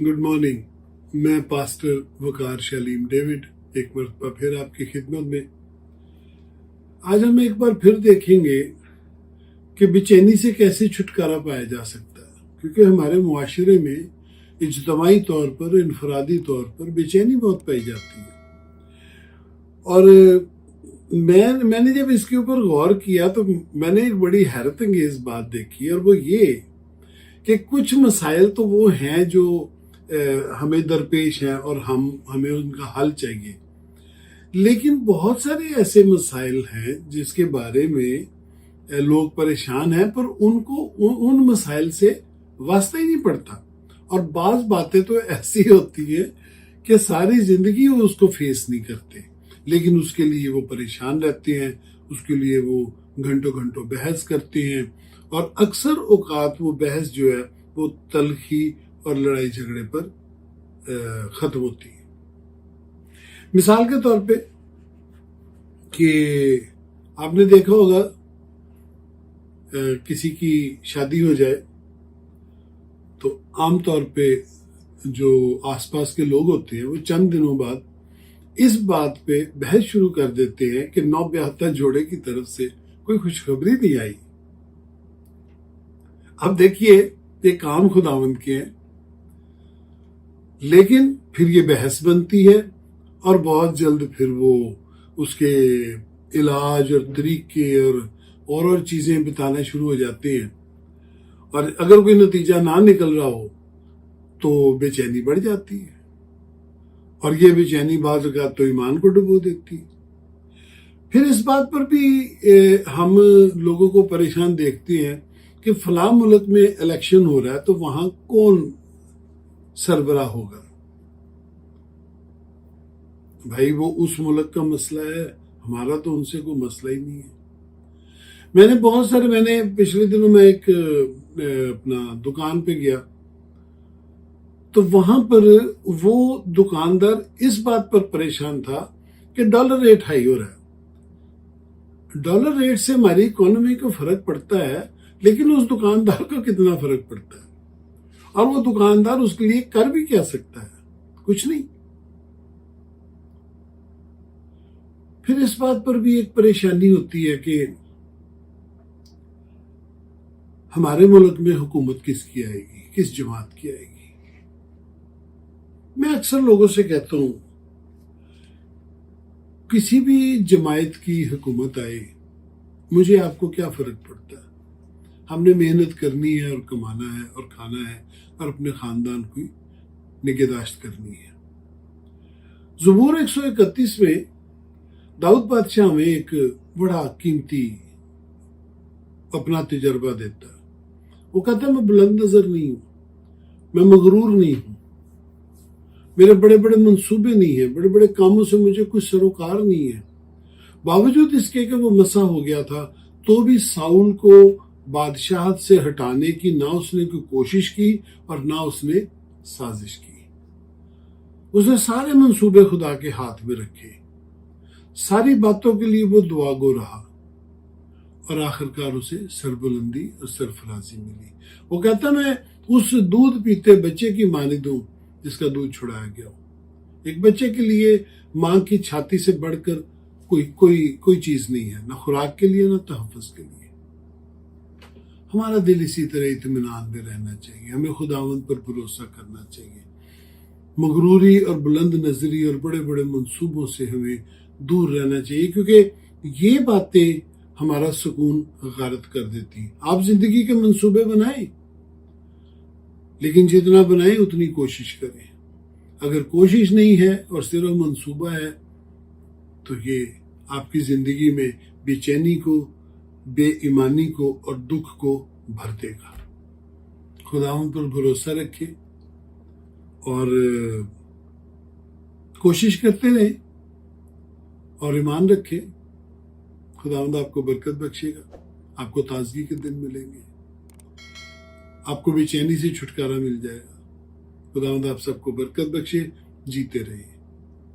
Good morning. मैं pastor वकार शलीम David एक मरतबा फिर आपकी खिदमत में। आज हम एक बार फिर देखेंगे कि बेचैनी से कैसे छुटकारा पाया जा सकता है, क्योंकि हमारे मुआशरे में इज्तमाई तौर पर, इनफरादी तौर पर बेचैनी बहुत पाई जाती है। और मैंने जब इसके ऊपर गौर किया तो मैंने एक बड़ी हैरत अंगेज बात देखी, और वो ये कि कुछ मसाइल तो वो हैं जो हमें दरपेश हैं और हमें उनका हल चाहिए, लेकिन बहुत सारे ऐसे मसाइल हैं जिसके बारे में लोग परेशान हैं, पर उनको उन मसाइल से वास्ता ही नहीं पड़ता। और बाज बातें तो ऐसी होती है कि सारी जिंदगी वो उसको फेस नहीं करते, लेकिन उसके लिए वो परेशान रहते हैं, उसके लिए वो घंटों घंटों बहस करते हैं, और अक्सर औकात वो बहस जो है वो तलखी और लड़ाई झगड़े पर खत्म होती है। मिसाल के तौर पे कि आपने देखा होगा किसी की शादी हो जाए तो आमतौर पे जो आसपास के लोग होते हैं वो चंद दिनों बाद इस बात पे बहस शुरू कर देते हैं कि नौब्याहता जोड़े की तरफ से कोई खुशखबरी नहीं आई। अब देखिए, ये काम खुदावंद के हैं, लेकिन फिर ये बहस बनती है और बहुत जल्द फिर वो उसके इलाज और तरीके और चीजें बताना शुरू हो जाते हैं, और अगर कोई नतीजा ना निकल रहा हो तो बेचैनी बढ़ जाती है, और ये बेचैनी बात तो ईमान को डुबो देती है। फिर इस बात पर भी हम लोगों को परेशान देखते हैं कि फलां मुल्क में इलेक्शन हो रहा है तो वहां कौन सरबराह होगा। भाई, वो उस मुल्क का मसला है, हमारा तो उनसे कोई मसला ही नहीं है। मैंने पिछले दिनों में एक अपना दुकान पे गया तो वहां पर वो दुकानदार इस बात पर परेशान था कि डॉलर रेट हाई हो रहा है। डॉलर रेट से हमारी इकोनॉमी को फर्क पड़ता है, लेकिन उस दुकानदार को कितना फर्क पड़ता है, और वो दुकानदार उसके लिए कर भी क्या सकता है? कुछ नहीं। फिर इस बात पर भी एक परेशानी होती है कि हमारे मुल्क में हुकूमत किसकी आएगी, किस जमात की आएगी। मैं अक्सर लोगों से कहता हूं, किसी भी जमात की हुकूमत आए, मुझे आपको क्या फर्क पड़ता है। हमने मेहनत करनी है और कमाना है और खाना है और अपने खानदान की निगहदाश्त करनी है। ज़बूर 131 में दाऊद बादशाह में एक बड़ा कीमती अपना तजर्बा देता है। वो कहता है, मैं बुलंद नजर नहीं हूं, मैं मगरूर नहीं हूं, मेरे बड़े बड़े मंसूबे नहीं है, बड़े बड़े कामों से मुझे कुछ सरोकार नहीं है। बावजूद इसके कि वो मसा हो गया था तो भी साउल को बादशाहत से हटाने की ना उसने कोई कोशिश की और ना उसने साजिश की। उसने सारे मंसूबे खुदा के हाथ में रखे, सारी बातों के लिए वो दुआगो रहा, और आखिरकार उसे सरबुलंदी और सरफराजी मिली। वो कहता, मैं उस दूध पीते बच्चे की मानिद हूं जिसका दूध छुड़ाया गया हो। एक बच्चे के लिए मां की छाती से बढ़कर कोई चीज नहीं है, ना खुराक के लिए ना तहफ़्फ़ुज़ के लिए। हमारा दिल इसी तरह इत्मीनान में रहना चाहिए, हमें खुदावंद पर भरोसा करना चाहिए। मगरूरी और बुलंद नजरी और बड़े बड़े मंसूबों से हमें दूर रहना चाहिए, क्योंकि ये बातें हमारा सुकून गारत कर देती हैं। आप जिंदगी के मंसूबे बनाएं, लेकिन जितना बनाएं उतनी कोशिश करें। अगर कोशिश नहीं है और सिर्फ मंसूबा है तो ये आपकी जिंदगी में बेचैनी को, बेईमानी को और दुख को भर देगा। खुदावंद पर भरोसा रखें और कोशिश करते रहें और ईमान रखें। खुदावंद आपको बरकत बख्शेगा, आपको ताजगी के दिन मिलेंगे, आपको बेचैनी से छुटकारा मिल जाएगा। खुदावंद आप सबको बरकत बख्शे, जीते रहिए।